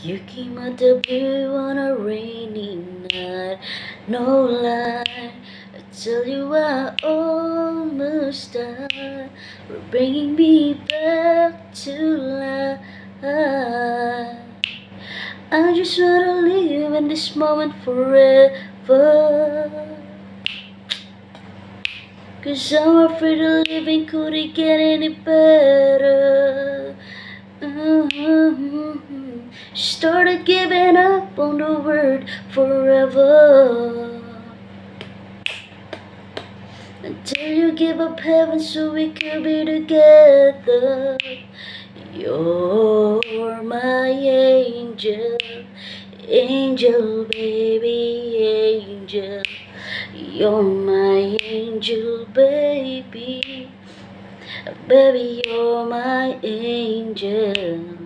You came out the blue on a rainy night, no lie. I tell you I almost died. For bringing me back to life. I just wanna live in this moment forever. 'Cause I'm afraid of living couldn't get any better. Started giving up on the word forever. Until you give up heaven so we could be together. You're my angel, angel, baby, angel. You're my angel, baby. Baby, you're my angel.